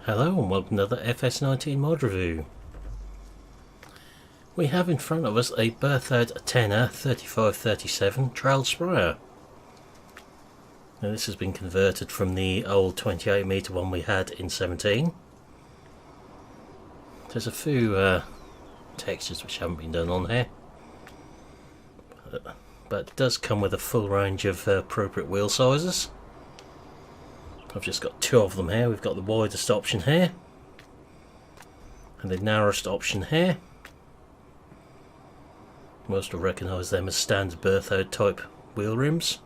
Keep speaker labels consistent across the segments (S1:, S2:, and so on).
S1: Hello and welcome to another FS19 mod review. We have in front of us a Berthoud Tenor 3537 trail sprayer. Now this has been converted from the old 28mm one we had in 17. There's a few textures which haven't been done on here, but it does come with a full range of appropriate wheel sizes. I've just got two of them here. We've got the widest option here and the narrowest option here. Most will recognise them as standard Berthoud type wheel rims.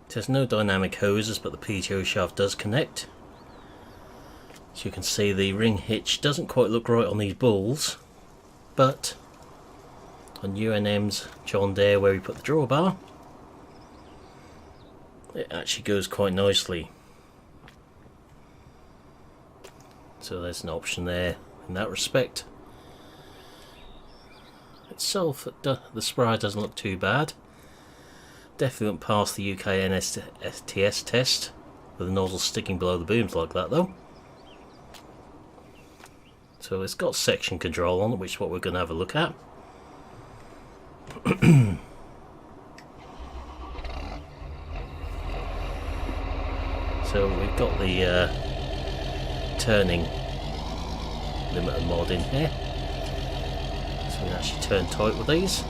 S1: It has no dynamic hoses, but the PTO shaft does connect. So you can see the ring hitch doesn't quite look right on these bulls, but on UNM's John Deere, where we put the drawbar, it actually goes quite nicely. So there's an option there in that respect. Itself, the sprayer doesn't look too bad. Definitely won't pass the UK NSTS test with the nozzle sticking below the booms like that though. So it's got section control on it, which is what we're going to have a look at. So we've got the turning limiter mod in here, so we can actually turn tight with these. So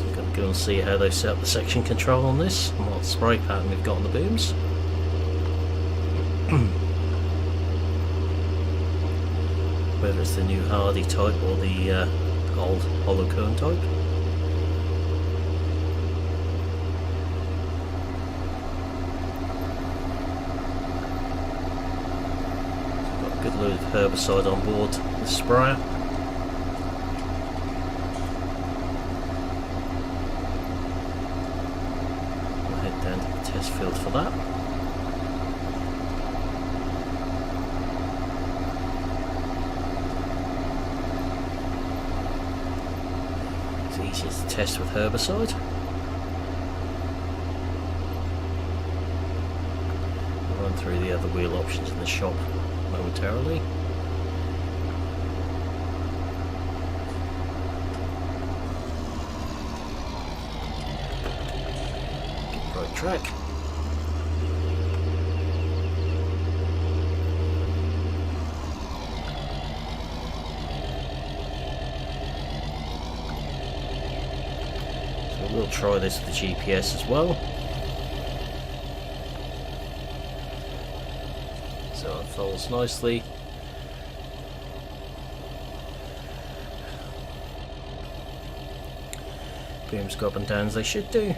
S1: we're going to go and see how they set up the section control on this and what spray pattern we've got on the booms. Whether it's the new Hardy type or the old hollow cone type. So got a good load of herbicide on board the sprayer. We'll head down to the test field for that. Easy to test with herbicide. I'll run through the other wheel options in the shop momentarily. Get the right track. We'll try this with the GPS as well. So it folds nicely. Booms go up and down as they should do.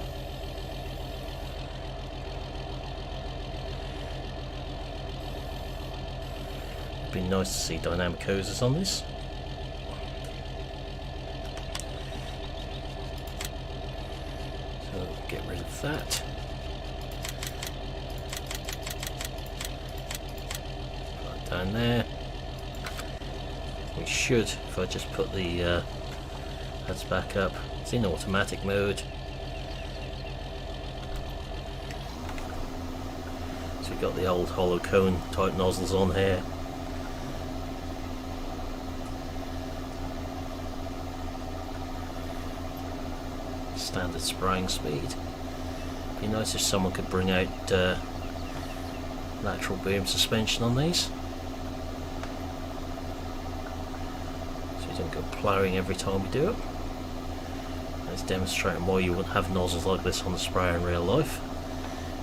S1: It'd be nice to see dynamic hoses on this. Get rid of that. Right down there. We should, if I just put the heads back up, it's in automatic mode. So we've got the old hollow cone type nozzles on here. Standard spraying speed. Be nice if someone could bring out lateral boom suspension on these, so you don't go ploughing every time we do it. It's demonstrating why you wouldn't have nozzles like this on the sprayer in real life,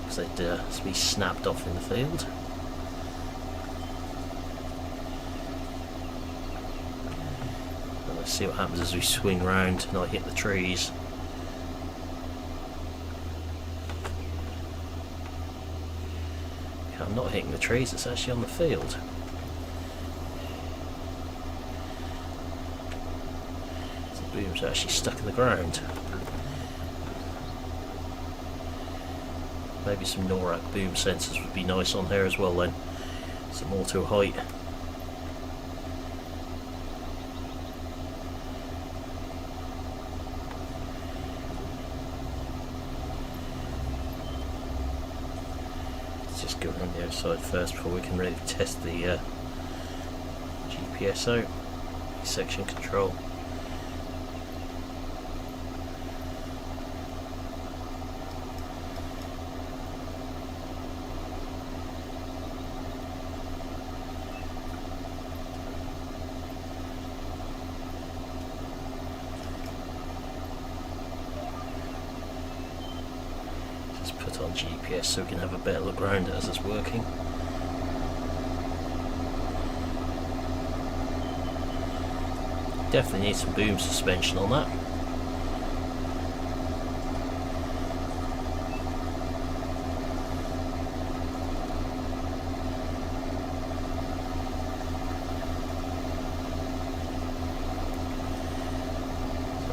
S1: because they'd be snapped off in the field. And let's see what happens as we swing round and I hit the trees. I'm not hitting the trees, it's actually on the field. The boom's actually stuck in the ground. Maybe some NORAD boom sensors would be nice on here as well then. Some auto height. Let's just go around the outside first before we can really test the GPS out. Section control. Put on GPS so we can have a better look around it as it's working. Definitely need some boom suspension on that.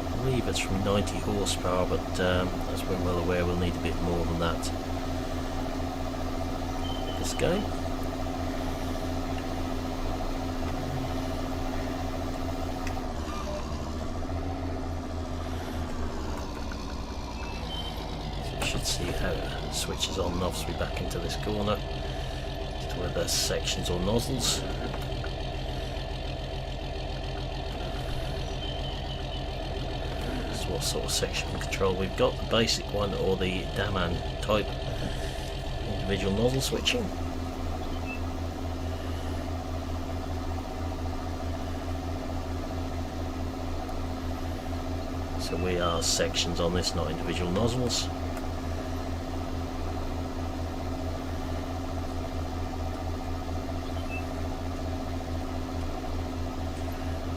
S1: I believe it's from 90 horsepower, but as we're well aware, we'll need a bit more than that this game. So you should see how it switches on and off as we back into this corner to where there's sections or nozzles. What sort of section control we've got, the basic one or the Daman type individual nozzle switching. So we are sections on this, not individual nozzles.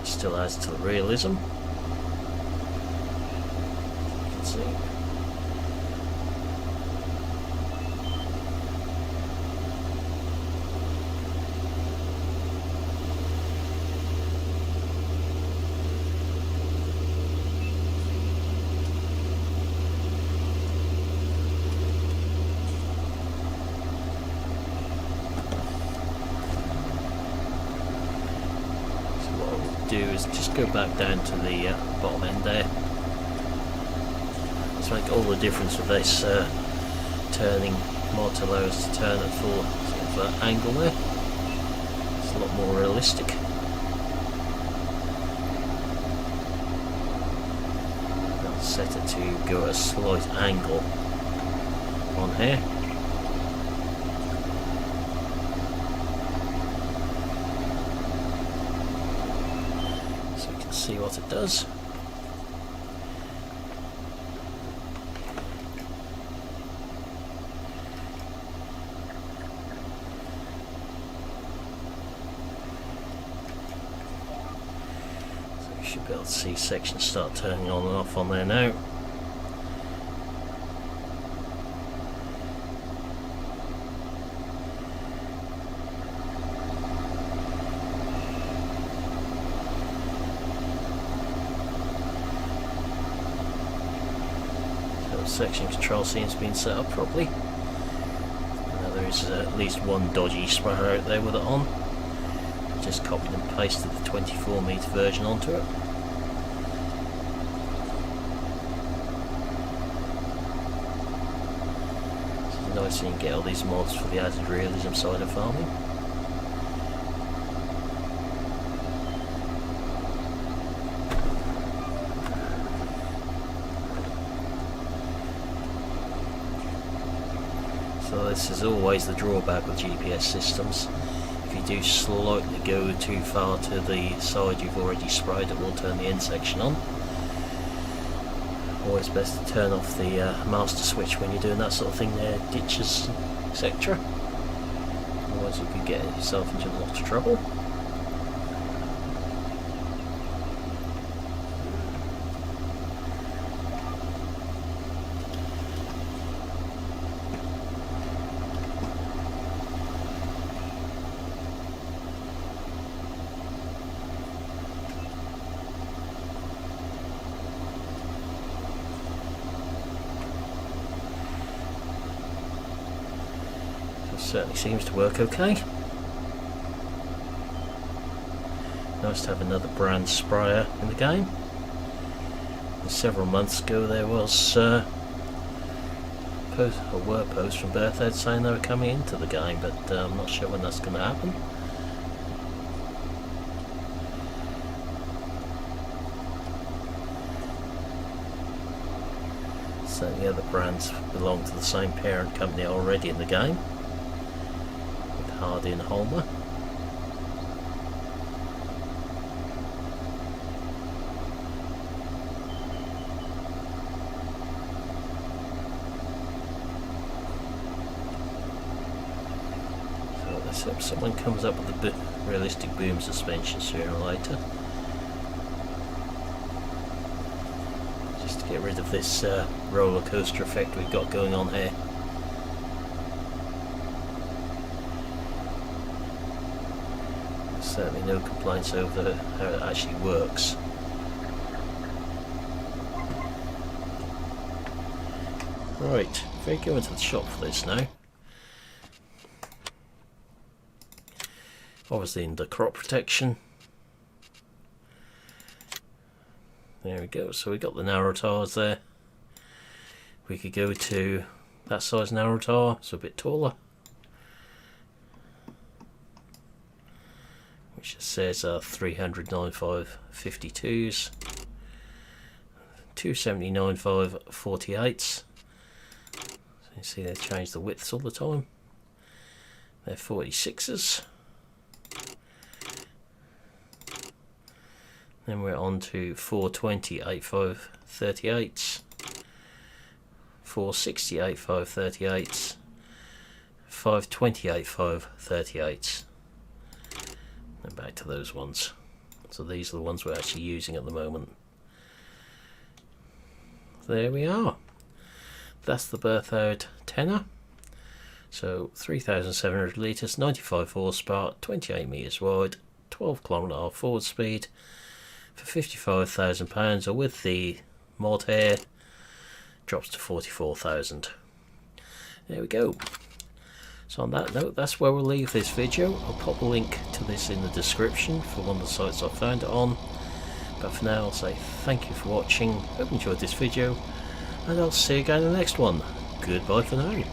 S1: Still adds to the realism. See. So what I'll do is just go back down to the bottom end there. Make all the difference with this turning mod to allow us to turn at full sort of, angle there. It's a lot more realistic. I'll set it to go at a slight angle on here. So you can see what it does. Should be able to see sections start turning on and off on there now. So section control seems to have been set up properly. Now there is at least one dodgy sprayer out there with it on. Just copied and pasted the 24m version onto it. It's nice you can get all these mods for the added realism side of farming. So this is always the drawback with GPS systems. If you do slightly go too far to the side you've already sprayed, it will turn the end section on. Always best to turn off the master switch when you're doing that sort of thing there, ditches, etc. Otherwise you could get yourself into a lot of trouble. Certainly seems to work okay. Nice to have another brand sprayer in the game. And several months ago there was posts or were posts from Berthoud saying they were coming into the game, but I'm not sure when that's going to happen. So the other brands belong to the same parent company already in the game, with Hardy and Holmer. So let's hope someone comes up with a realistic boom suspension sooner or later. Get rid of this roller coaster effect we've got going on here. There's certainly no complaints over how it actually works. Right, if we go into the shop for this now. Obviously in the crop protection. There we go, so we got the narrow tires there. We could go to that size narrow tire, so a bit taller. Which says 300/95/52s, 270/95/48s. So you see they change the widths all the time. They're 46s. Then we're on to 420/85/38s, 460/85/38s, 520/85/38s, and back to those ones. So these are the ones we're actually using at the moment. There we are. That's the Berthoud Tenor. So 3,700 litres, 95 horsepower, 28 metres wide, 12 km/h forward speed. For £55,000, or with the mod here, drops to 44,000. There we go. So on that note, that's where we'll leave this video. I'll pop a link to this in the description for one of the sites I found it on. But for now, I'll say thank you for watching. Hope you enjoyed this video, and I'll see you again in the next one. Goodbye for now.